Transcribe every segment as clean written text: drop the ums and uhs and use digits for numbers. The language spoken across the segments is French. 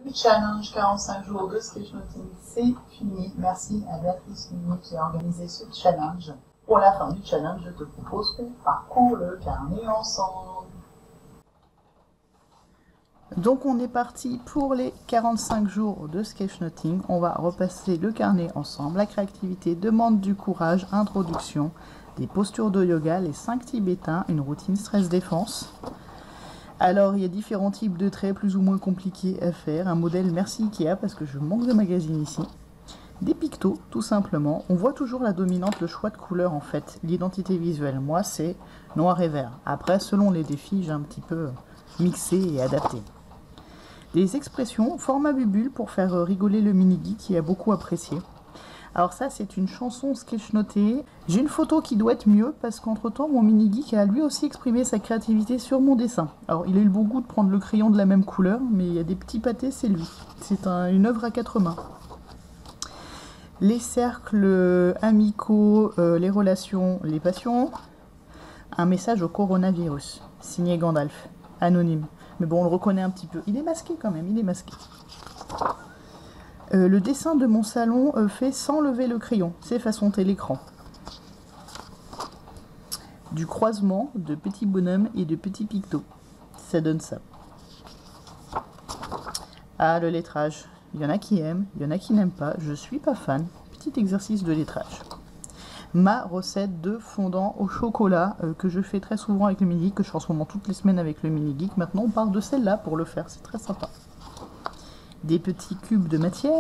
Le challenge 45 jours de sketchnoting, c'est fini. Merci à Béatrice Munier qui a organisé ce challenge. Pour la fin du challenge, je te propose qu'on parcourt le carnet ensemble. Donc on est parti pour les 45 jours de sketchnoting. On va repasser le carnet ensemble. La créativité demande du courage, introduction, des postures de yoga, les 5 tibétains, une routine stress-défense. Alors il y a différents types de traits plus ou moins compliqués à faire. Un modèle merci Ikea parce que je manque de magazine ici. Des pictos tout simplement. On voit toujours la dominante, le choix de couleur en fait. L'identité visuelle, moi c'est noir et vert. Après selon les défis j'ai un petit peu mixé et adapté. Des expressions, format bubule pour faire rigoler le mini-geek qui a beaucoup apprécié. Alors ça c'est une chanson sketchnotée. J'ai une photo qui doit être mieux parce qu'entre temps mon mini-geek a lui aussi exprimé sa créativité sur mon dessin. Alors il a eu le bon goût de prendre le crayon de la même couleur, mais il y a des petits pâtés, c'est lui. C'est une œuvre à 4 mains. Les cercles amicaux, les relations, les passions. Un message au coronavirus, signé Gandalf, anonyme. Mais bon, on le reconnaît un petit peu. Il est masqué quand même, il est masqué. Le dessin de mon salon fait sans lever le crayon. C'est façon l'écran. Du croisement de petits bonhommes et de petits pictos. Ça donne ça. Ah, le lettrage. Il y en a qui aiment, il y en a qui n'aiment pas. Je suis pas fan. Petit exercice de lettrage. Ma recette de fondant au chocolat que je fais très souvent avec le mini-geek, que je fais en ce moment toutes les semaines avec le mini-geek. Maintenant, on part de celle-là pour le faire. C'est très sympa. Des petits cubes de matière.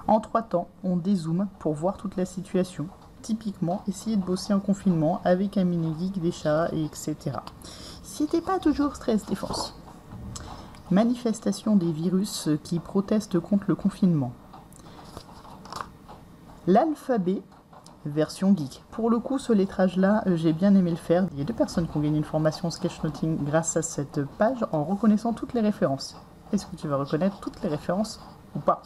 En 3 temps, on dézoome pour voir toute la situation. Typiquement, essayer de bosser en confinement avec un mini-geek, des chats, etc. C'était pas toujours stress-défense. Manifestation des virus qui protestent contre le confinement. L'alphabet, version geek. Pour le coup, ce lettrage-là, j'ai bien aimé le faire. Il y a 2 personnes qui ont gagné une formation sketchnoting grâce à cette page en reconnaissant toutes les références. Est-ce que tu vas reconnaître toutes les références ou pas?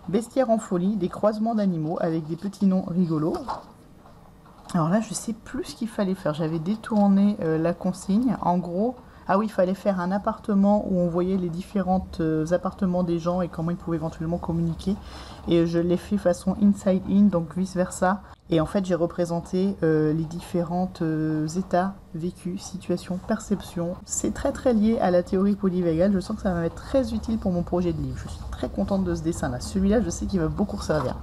Bestiaire en folie, des croisements d'animaux avec des petits noms rigolos. Alors là, je sais plus ce qu'il fallait faire. J'avais détourné la consigne. En gros, ah oui, il fallait faire un appartement où on voyait les différents appartements des gens et comment ils pouvaient éventuellement communiquer. Et je l'ai fait façon inside in, donc vice versa. Et en fait, j'ai représenté les différents états vécus, situations, perceptions. C'est très très lié à la théorie polyvagale. Je sens que ça va être très utile pour mon projet de livre. Je suis très contente de ce dessin-là. Celui-là, je sais qu'il va beaucoup servir.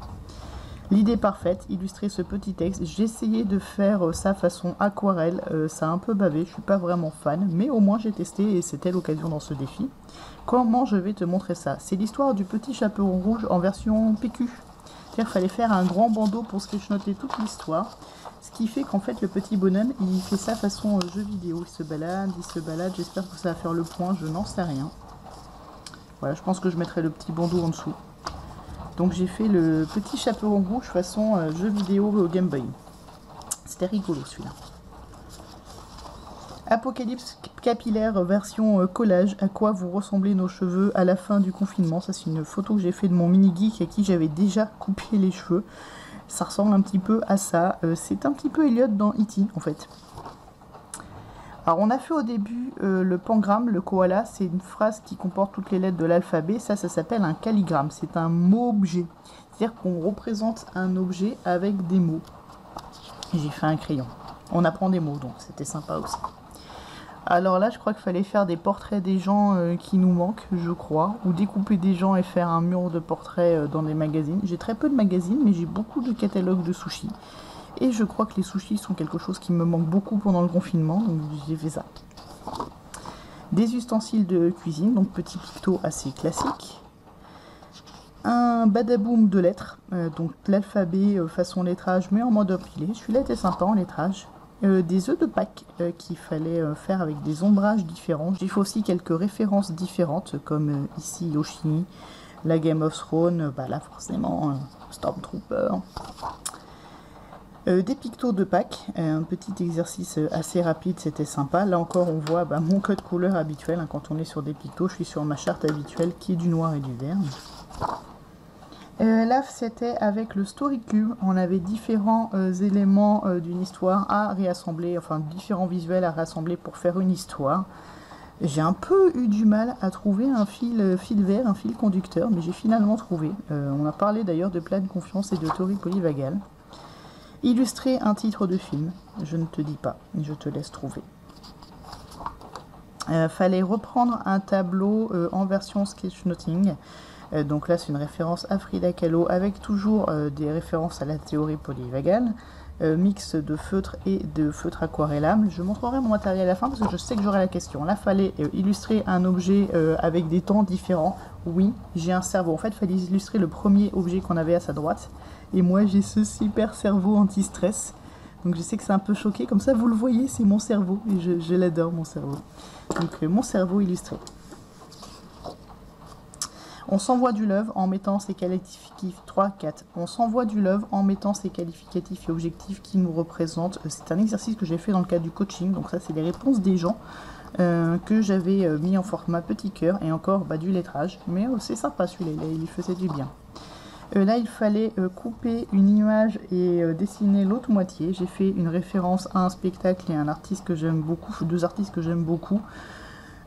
L'idée parfaite, illustrer ce petit texte. J'ai essayé de faire ça façon aquarelle. Ça a un peu bavé, je suis pas vraiment fan. Mais au moins, j'ai testé et c'était l'occasion dans ce défi. Comment je vais te montrer ça? C'est l'histoire du petit chaperon rouge en version PQ. Il fallait faire un grand bandeau pour sketchnoter toute l'histoire. Ce qui fait qu'en fait le petit bonhomme il fait ça façon jeu vidéo. Il se balade, j'espère que ça va faire le point, je n'en sais rien. Voilà, je pense que je mettrai le petit bandeau en dessous. Donc j'ai fait le petit chaperon rouge façon jeu vidéo Game Boy. C'était rigolo celui-là. Apocalypse capillaire version collage, à quoi vous ressemblez nos cheveux à la fin du confinement. Ça c'est une photo que j'ai fait de mon mini-geek à qui j'avais déjà coupé les cheveux. Ça ressemble un petit peu à ça. C'est un petit peu Elliot dans E.T. en fait. Alors on a fait au début le pangramme, le koala, c'est une phrase qui comporte toutes les lettres de l'alphabet. Ça s'appelle un calligramme, c'est un mot-objet. C'est-à-dire qu'on représente un objet avec des mots. J'ai fait un crayon. On apprend des mots donc c'était sympa aussi. Alors là, je crois qu'il fallait faire des portraits des gens qui nous manquent, je crois, ou découper des gens et faire un mur de portraits dans des magazines. J'ai très peu de magazines, mais j'ai beaucoup de catalogues de sushis. Et je crois que les sushis sont quelque chose qui me manque beaucoup pendant le confinement, donc j'ai fait ça. Des ustensiles de cuisine, donc petit picto assez classique. Un badaboom de lettres, donc l'alphabet façon lettrage, mais en mode empilé. Celui-là était sympa en lettrage. Des œufs de Pâques qu'il fallait faire avec des ombrages différents. J'ai fait aussi quelques références différentes, comme ici Yoshi, la Game of Thrones, là forcément Stormtrooper. Des pictos de Pâques, un petit exercice assez rapide, c'était sympa. Là encore on voit mon code couleur habituel, quand on est sur des pictos, je suis sur ma charte habituelle qui est du noir et du vert. Là, c'était avec le Story Cube. On avait différents éléments d'une histoire à réassembler, enfin différents visuels à rassembler pour faire une histoire. J'ai un peu eu du mal à trouver un fil vert, un fil conducteur, mais j'ai finalement trouvé. On a parlé d'ailleurs de pleine confiance et de théorie polyvagale. Illustrer un titre de film, je ne te dis pas, je te laisse trouver. Fallait reprendre un tableau en version sketchnoting. Donc là, c'est une référence à Frida Kahlo avec toujours des références à la théorie polyvagale. Mix de feutre et de feutre aquarellable. Je montrerai mon matériel à la fin parce que je sais que j'aurai la question. Là, fallait illustrer un objet avec des temps différents. Oui, j'ai un cerveau. En fait, il fallait illustrer le premier objet qu'on avait à sa droite. Et moi, j'ai ce super cerveau anti-stress. Donc je sais que c'est un peu choqué. Comme ça, vous le voyez, c'est mon cerveau. Et je l'adore, mon cerveau. Donc mon cerveau illustré. On s'envoie du love en mettant ses qualificatifs 3, 4. On s'envoie du love en mettant ses qualificatifs et objectifs qui nous représentent. C'est un exercice que j'ai fait dans le cadre du coaching. Donc ça, c'est les réponses des gens que j'avais mis en format petit cœur. Et encore du lettrage. Mais c'est sympa celui-là, il faisait du bien. Là, il fallait couper une image et dessiner l'autre moitié. J'ai fait une référence à un spectacle et à un artiste que j'aime beaucoup, deux artistes que j'aime beaucoup.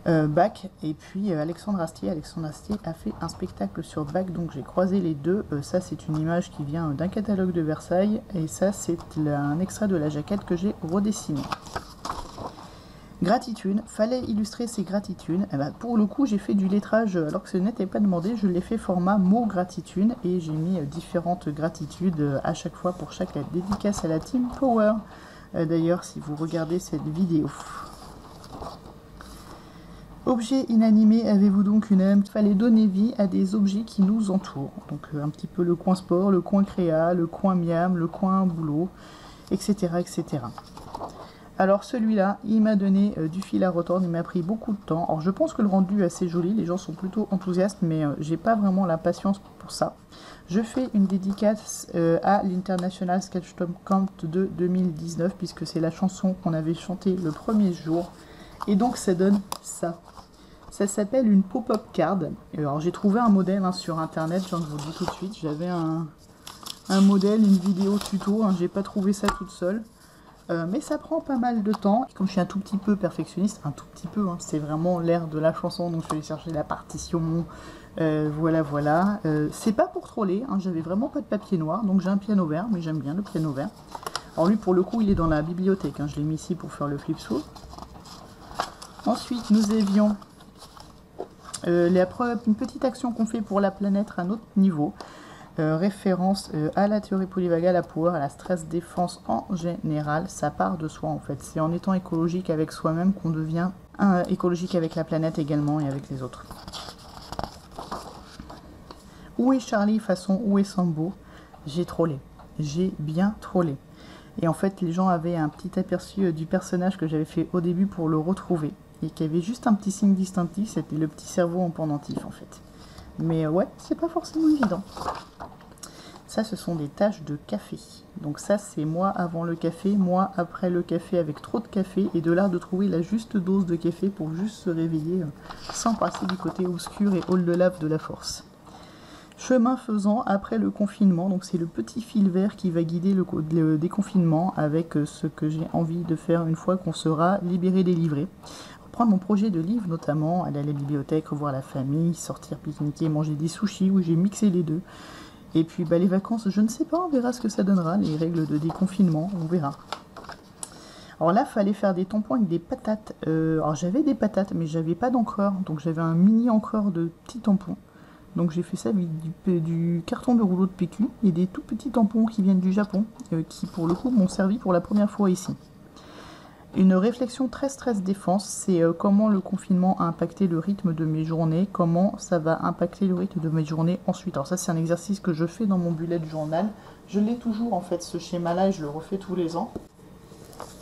Bach et puis Alexandre Astier. Alexandre Astier a fait un spectacle sur Bach, donc j'ai croisé les deux. Ça, c'est une image qui vient d'un catalogue de Versailles et ça, c'est un extrait de la jaquette que j'ai redessiné. Gratitude, fallait illustrer ces gratitudes. Pour le coup, j'ai fait du lettrage alors que ce n'était pas demandé. Je l'ai fait format mot gratitude et j'ai mis différentes gratitudes à chaque fois pour chaque dédicace à la Team Power. D'ailleurs, si vous regardez cette vidéo. Objet inanimé, avez-vous donc une âme? Il fallait donner vie à des objets qui nous entourent. Donc un petit peu le coin sport, le coin créa, le coin miam, le coin boulot, etc. etc. Alors celui-là, il m'a donné du fil à retordre, il m'a pris beaucoup de temps. Alors je pense que le rendu est assez joli, les gens sont plutôt enthousiastes, mais j'ai pas vraiment la patience pour ça. Je fais une dédicace à l'International Sketch Camp de 2019, puisque c'est la chanson qu'on avait chantée le premier jour. Et donc ça donne ça. Ça s'appelle une pop-up card. Alors j'ai trouvé un modèle sur internet, je vous le dis tout de suite. J'avais un modèle, une vidéo tuto, j'ai pas trouvé ça toute seule. Mais ça prend pas mal de temps. Comme je suis un tout petit peu perfectionniste, un tout petit peu, c'est vraiment l'air de la chanson, donc je vais aller chercher la partition. Voilà. C'est pas pour troller, j'avais vraiment pas de papier noir, donc j'ai un piano vert, mais j'aime bien le piano vert. Alors lui pour le coup il est dans la bibliothèque, je l'ai mis ici pour faire le flip through. Ensuite, nous avions une petite action qu'on fait pour la planète à notre niveau. Référence à la théorie polyvagale, à pouvoir, à la stress défense en général. Ça part de soi en fait. C'est en étant écologique avec soi-même qu'on devient écologique avec la planète également et avec les autres. Où est Charlie façon où est Sambo? J'ai trollé. J'ai bien trollé. Et en fait, les gens avaient un petit aperçu du personnage que j'avais fait au début pour le retrouver. Et qui avait juste un petit signe distinctif, c'était le petit cerveau en pendentif en fait. Mais ouais, c'est pas forcément évident. Ça, ce sont des taches de café. Donc ça, c'est moi avant le café, moi après le café avec trop de café. Et de là de trouver la juste dose de café pour juste se réveiller sans passer du côté obscur et hall de lave de la force. Chemin faisant après le confinement, donc c'est le petit fil vert qui va guider le déconfinement avec ce que j'ai envie de faire une fois qu'on sera libéré, délivré. Reprendre mon projet de livre notamment, aller à la bibliothèque, revoir la famille, sortir pique-niquer, manger des sushis où j'ai mixé les deux. Et puis les vacances, je ne sais pas, on verra ce que ça donnera, les règles de déconfinement, on verra. Alors là, il fallait faire des tampons avec des patates. Alors j'avais des patates, mais j'avais pas d'encreur, donc j'avais un mini encreur de petits tampons. Donc j'ai fait ça avec du carton de rouleau de PQ et des tout petits tampons qui viennent du Japon, qui pour le coup m'ont servi pour la première fois ici. Une réflexion très stress défense, c'est comment le confinement a impacté le rythme de mes journées, comment ça va impacter le rythme de mes journées ensuite. Alors ça c'est un exercice que je fais dans mon bullet journal. Je l'ai toujours en fait ce schéma-là et je le refais tous les ans.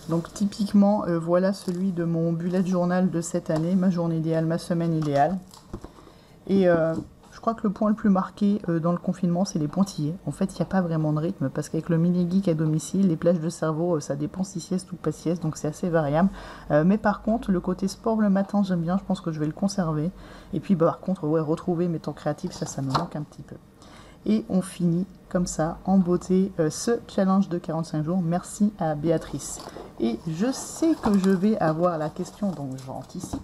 Donc typiquement voilà celui de mon bullet journal de cette année, ma journée idéale, ma semaine idéale. Et je crois que le point le plus marqué dans le confinement, c'est les pointillés. En fait, il n'y a pas vraiment de rythme parce qu'avec le mini-geek à domicile, les plages de cerveau, ça dépend si sieste ou pas sieste, donc c'est assez variable. Mais par contre, le côté sport le matin, j'aime bien, je pense que je vais le conserver. Et puis par contre, ouais, retrouver mes temps créatifs, ça me manque un petit peu. Et on finit comme ça, en beauté, ce challenge de 45 jours. Merci à Béatrice. Et je sais que je vais avoir la question, donc j'anticipe.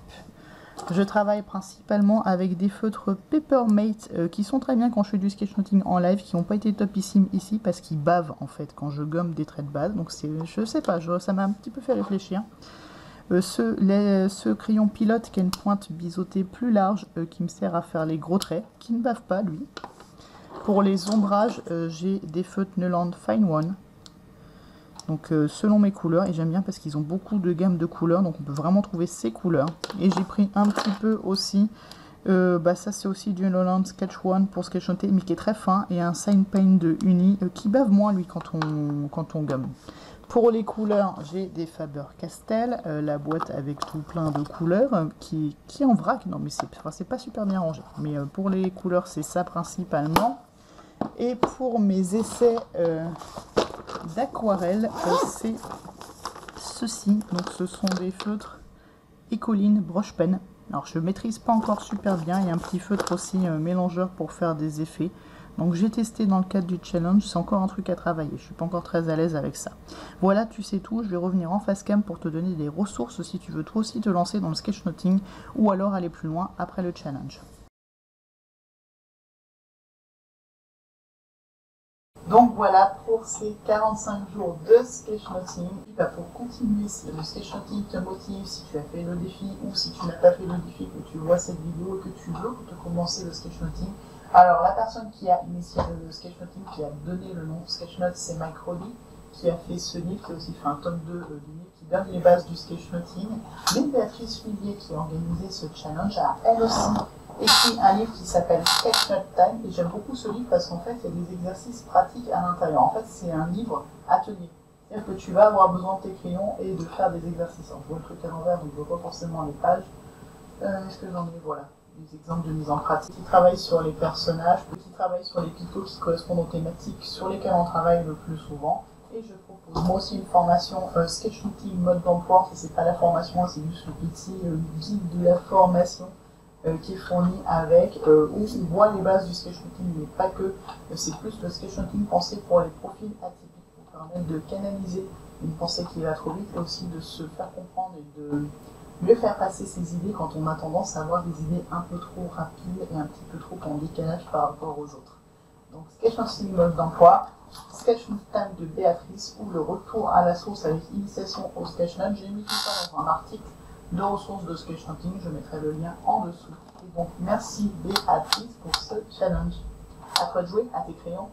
Je travaille principalement avec des feutres Peppermate qui sont très bien quand je fais du sketchnoting en live, qui n'ont pas été topissimes ici parce qu'ils bavent en fait quand je gomme des traits de base. Donc je sais pas, ça m'a un petit peu fait réfléchir. Ce crayon pilote qui a une pointe biseautée plus large qui me sert à faire les gros traits, qui ne bave pas lui. Pour les ombrages, j'ai des feutres Neuland Fine One. Donc selon mes couleurs, et j'aime bien parce qu'ils ont beaucoup de gammes de couleurs, donc on peut vraiment trouver ces couleurs. Et j'ai pris un petit peu aussi, ça c'est aussi du Neuland Sketch One pour sketchnoter, mais qui est très fin, et un Sign Paint de Uni qui bave moins lui quand on gomme. Pour les couleurs, j'ai des Faber-Castell, la boîte avec tout plein de couleurs, qui est en vrac. Non mais c'est pas super bien rangé, mais pour les couleurs c'est ça principalement. Et pour mes essais d'aquarelle, c'est ceci. Donc ce sont des feutres Ecoline Brush Pen. Alors je maîtrise pas encore super bien. Il y a un petit feutre aussi mélangeur pour faire des effets. Donc j'ai testé dans le cadre du challenge. C'est encore un truc à travailler. Je suis pas encore très à l'aise avec ça. Voilà, tu sais tout. Je vais revenir en face cam pour te donner des ressources si tu veux toi aussi te lancer dans le sketchnoting ou alors aller plus loin après le challenge. Donc voilà pour ces 45 jours de sketchnoting. Pour continuer, si le sketchnoting te motive, si tu as fait le défi ou si tu n'as pas fait le défi, que tu vois cette vidéo et que tu veux te commencer le sketchnoting. Alors la personne qui a initié le sketchnoting, qui a donné le nom sketchnote, c'est Mike Roddy, qui a fait ce livre, qui a aussi fait un tome 2 du livre qui donne les bases du sketchnoting. Mais Béatrice Fullier, qui a organisé ce challenge, a elle aussi écrit un livre qui s'appelle Sketchnote Time, et j'aime beaucoup ce livre parce qu'en fait il y a des exercices pratiques à l'intérieur. En fait c'est un livre atelier, c'est-à-dire que tu vas avoir besoin de tes crayons et de faire des exercices. Alors, je vois le truc à l'envers donc je vois pas forcément les pages. Est-ce que j'en ai? Voilà, des exemples de mise en pratique. Petit travail sur les personnages, petit travail sur les picots qui correspondent aux thématiques sur lesquelles on travaille le plus souvent. Et je propose moi aussi une formation sketchnoting mode d'emploi. C'est pas la formation, c'est juste le petit guide de la formation qui est fourni avec, où on voit les bases du sketchnoting, mais pas que. C'est plus le sketchnoting pensé pour les profils atypiques, pour permettre de canaliser une pensée qui va trop vite et aussi de se faire comprendre et de mieux faire passer ses idées quand on a tendance à avoir des idées un peu trop rapides et un petit peu trop en décalage par rapport aux autres. Donc sketchnoting mode d'emploi, sketchnote time de Béatrice ou le retour à la source avec initiation au sketchnote. J'ai mis tout ça dans un article de ressources de sketchnoting, je mettrai le lien en dessous. Et donc merci Béatrice pour ce challenge. À toi de jouer, à tes crayons.